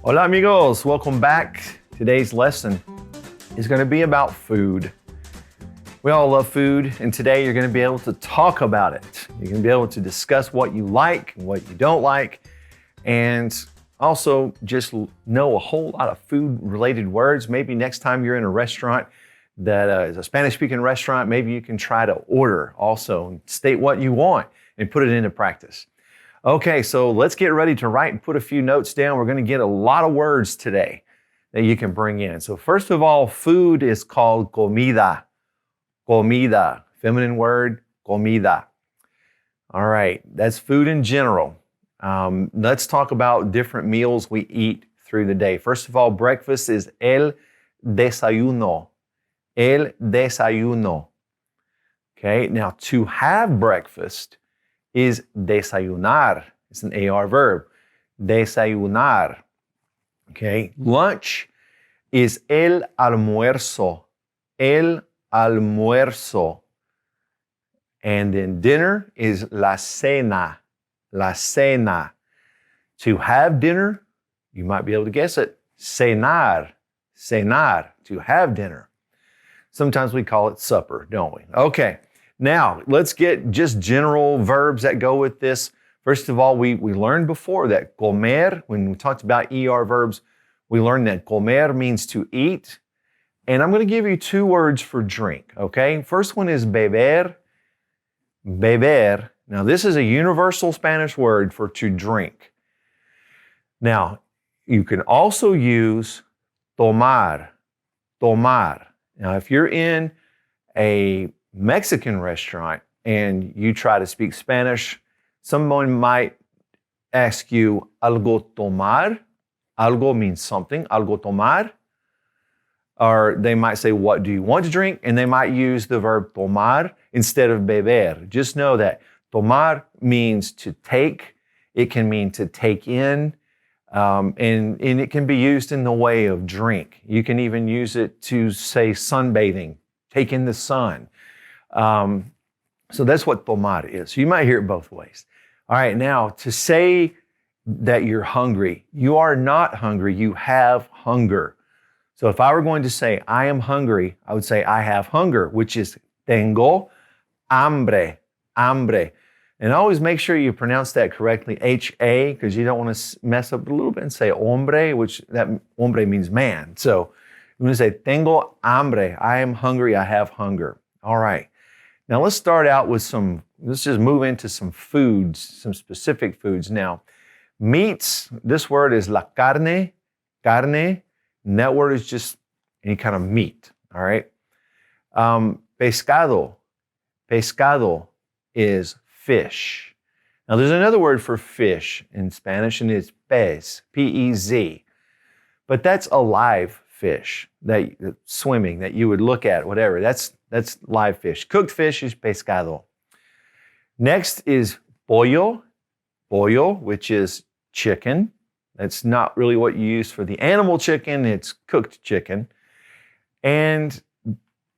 Hola amigos, welcome back. Today's lesson is going to be about food. We all love food, and today you're going to be able to talk about it. You're going to be able to discuss what you like and what you don't like, and also just know a whole lot of food-related words. Maybe next time you're in a restaurant that is a Spanish-speaking restaurant, maybe you can try to order also and state what you want and put it into practice. Okay, so let's get ready to write and put a few notes down. We're going to get a lot of words today that you can bring in. So first of all, food is called comida. Comida, feminine word, comida. All right, that's food in general. Let's talk about different meals we eat through the day. First of all, breakfast is el desayuno. El desayuno. Okay, now to have breakfast is desayunar. It's an AR verb. Desayunar. Okay, lunch is el almuerzo. El almuerzo. And then dinner is la cena. La cena. To have dinner, you might be able to guess it. Cenar. Cenar. To have dinner. Sometimes we call it supper, don't we? Okay. Now, let's get just general verbs that go with this. First of all, we learned before that comer, when we talked about ER verbs, we learned that comer means to eat. And I'm going to give you two words for drink, okay? First one is beber. Beber. Now, this is a universal Spanish word for to drink. Now, you can also use tomar. Tomar. Now, if you're in a Mexican restaurant and you try to speak Spanish, someone might ask you, algo tomar? Algo means something, algo tomar. Or they might say, what do you want to drink? And they might use the verb tomar instead of beber. Just know that tomar means to take. It can mean to take in. And it can be used in the way of drink. You can even use it to say sunbathing, take in the sun. So that's what tomar is. So you might hear it both ways. All right, now to say that you're hungry, you are not hungry, you have hunger. So if I were going to say I am hungry, I would say I have hunger, which is tengo hambre, hambre. And always make sure you pronounce that correctly, H-A, because you don't want to mess up a little bit and say hombre, which that hombre means man. So you want to say tengo hambre, I am hungry, I have hunger. All right. Now let's start out with let's just move into some foods, some specific foods. Now, meats, this word is la carne, carne, and that word is just any kind of meat, all right? Pescado, pescado is fish. Now there's another word for fish in Spanish, and it's pez, P-E-Z, but that's a live fish, that swimming, that you would look at, whatever, that's live fish. Cooked fish is pescado. Next is pollo, pollo, which is chicken. That's not really what you use for the animal chicken, it's cooked chicken. And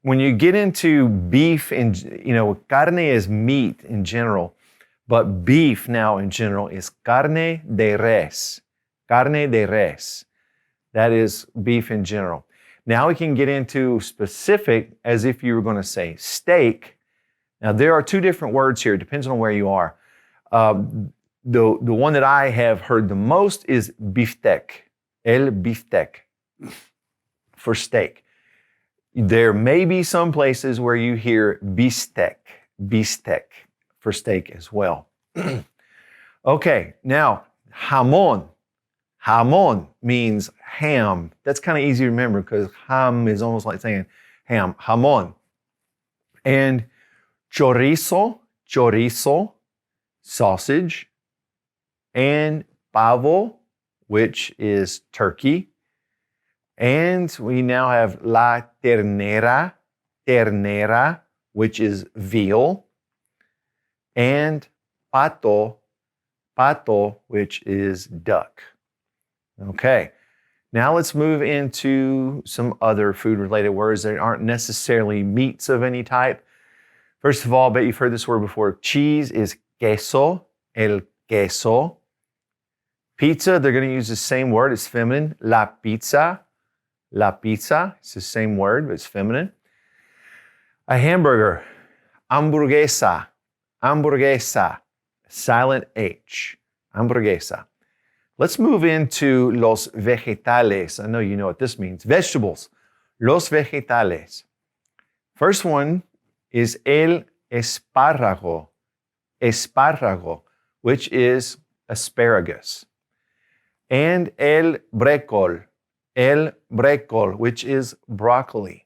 when you get into beef, carne is meat in general, but beef now in general is carne de res. Carne de res. That is beef in general. Now we can get into specific as if you were going to say steak. Now there are two different words here, depends on where you are. The one that I have heard the most is beefsteak, el beefsteak, for steak. There may be some places where you hear beefsteak for steak as well. Okay, now jamón. Jamón means ham. That's kind of easy to remember because ham is almost like saying ham. Jamón. And chorizo, sausage. And pavo, which is turkey. And we now have la ternera, which is veal. And pato, which is duck. Okay, now let's move into some other food-related words that aren't necessarily meats of any type. First of all, I bet you've heard this word before. Cheese is queso, el queso. Pizza, they're going to use the same word. It's feminine. La pizza. La pizza. It's the same word, but it's feminine. A hamburger. Hamburguesa. Hamburguesa. Silent H. Hamburguesa. Let's move into los vegetales. I know you know what this means. Vegetables. Los vegetales. First one is el espárrago. Espárrago, which is asparagus. And el brécol. El brécol, which is broccoli.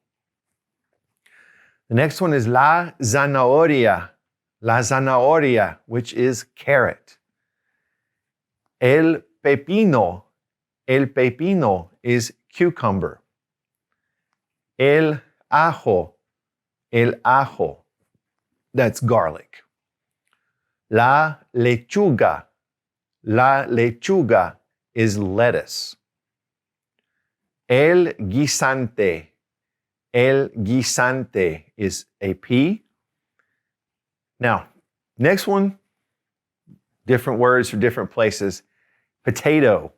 The next one is la zanahoria. La zanahoria, which is carrot. El pepino. El pepino is cucumber. El ajo. El ajo. That's garlic. La lechuga. La lechuga is lettuce. El guisante. El guisante is a pea. Now, next one, different words for different places. Potato.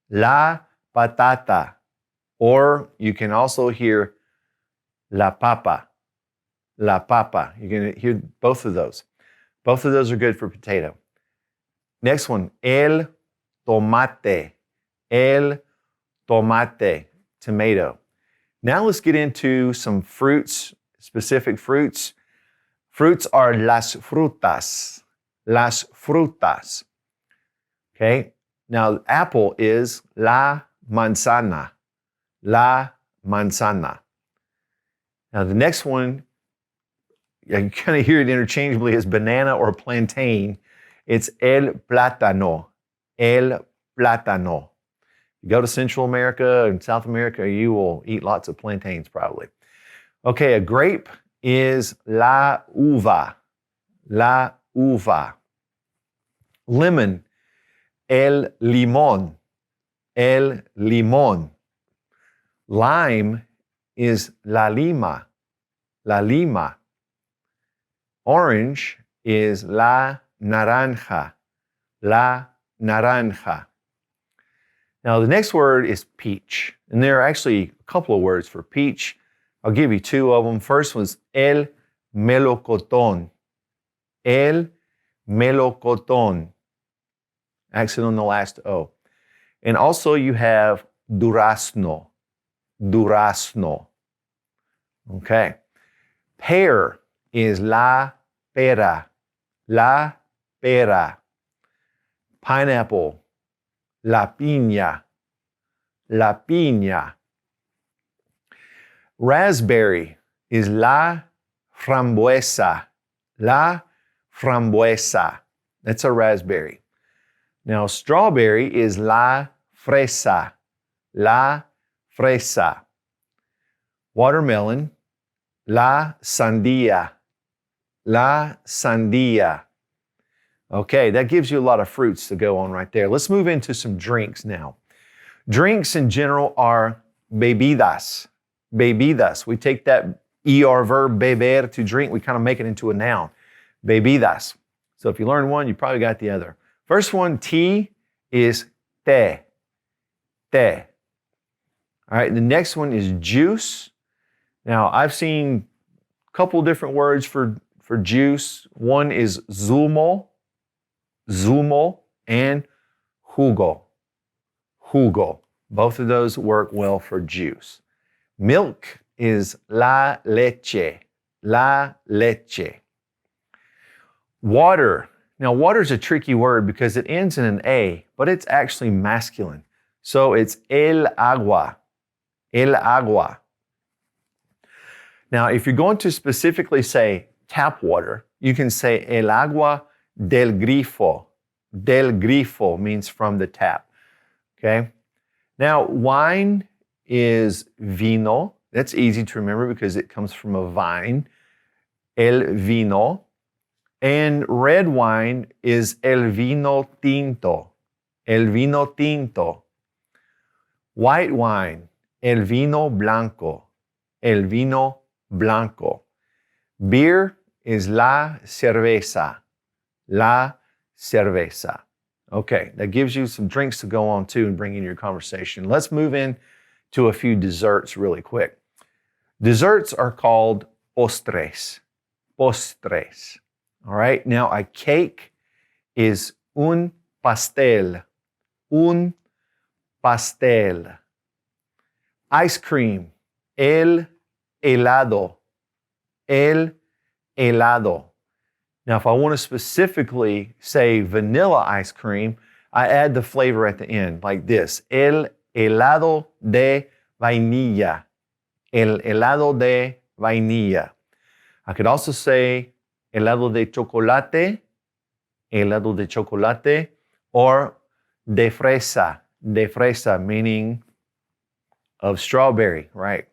La patata. Or you can also hear la papa. La papa. You're going to hear both of those. Both of those are good for potato. Next one, el tomate. El tomate, tomato. Now let's get into some fruits, specific fruits. Fruits are las frutas. Las frutas. Okay? Now, apple is la manzana. La manzana. Now, the next one, you kind of hear it interchangeably as banana or plantain. It's el plátano. El plátano. You go to Central America and South America, you will eat lots of plantains probably. Okay, a grape is la uva. La uva. Lemon, el limón. El limón. Lime is la lima. La lima. Orange is la naranja. La naranja. Now, the next word is peach. And there are actually a couple of words for peach. I'll give you two of them. First one's el melocotón. El melocotón. Accent on the last O. And also you have durazno. Durazno. Okay. Pear is la pera. La pera. Pineapple. La piña. La piña. Raspberry is la frambuesa. La frambuesa. That's a raspberry. Now, strawberry is la fresa. La fresa. Watermelon, la sandía. La sandía. Okay, that gives you a lot of fruits to go on right there. Let's move into some drinks now. Drinks in general are bebidas. Bebidas. We take that ER verb, beber, to drink, we kind of make it into a noun. Bebidas. So if you learn one, you probably got the other. First one, tea, is té. Té. All right, the next one is juice. Now, I've seen a couple different words for juice. One is zumo, zumo, and jugo, jugo. Both of those work well for juice. Milk is la leche, la leche. Water. Now, water is a tricky word because it ends in an A, but it's actually masculine. So it's el agua, el agua. Now, if you're going to specifically say tap water, you can say el agua del grifo. Del grifo means from the tap, okay? Now, wine is vino. That's easy to remember because it comes from a vine. El vino. And red wine is el vino tinto. El vino tinto. White wine, el vino blanco. El vino blanco. Beer is la cerveza. La cerveza. Okay, that gives you some drinks to go on too and bring in your conversation. Let's move in to a few desserts really quick. Desserts are called postres. Postres. All right, now a cake is un pastel. Un pastel. Ice cream, el helado. El helado. Now, if I want to specifically say vanilla ice cream, I add the flavor at the end like this. El helado de vainilla. El helado de vainilla. I could also say helado de chocolate, or de fresa, meaning of strawberry, right?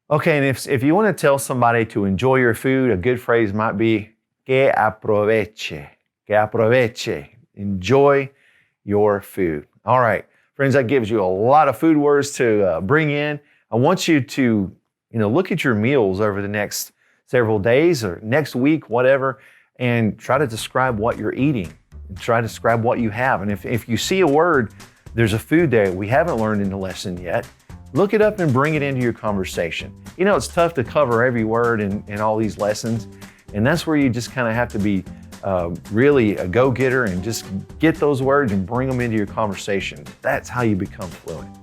Okay, and if you want to tell somebody to enjoy your food, a good phrase might be que aproveche. Que aproveche. Enjoy your food. All right, friends, that gives you a lot of food words to bring in. I want you to, look at your meals over the next several days or next week, whatever, and try to describe what you're eating. Try to describe what you have. And if you see a word, there's a food there we haven't learned in the lesson yet, look it up and bring it into your conversation. It's tough to cover every word in all these lessons, and that's where you just kind of have to be really a go-getter and just get those words and bring them into your conversation. That's how you become fluent.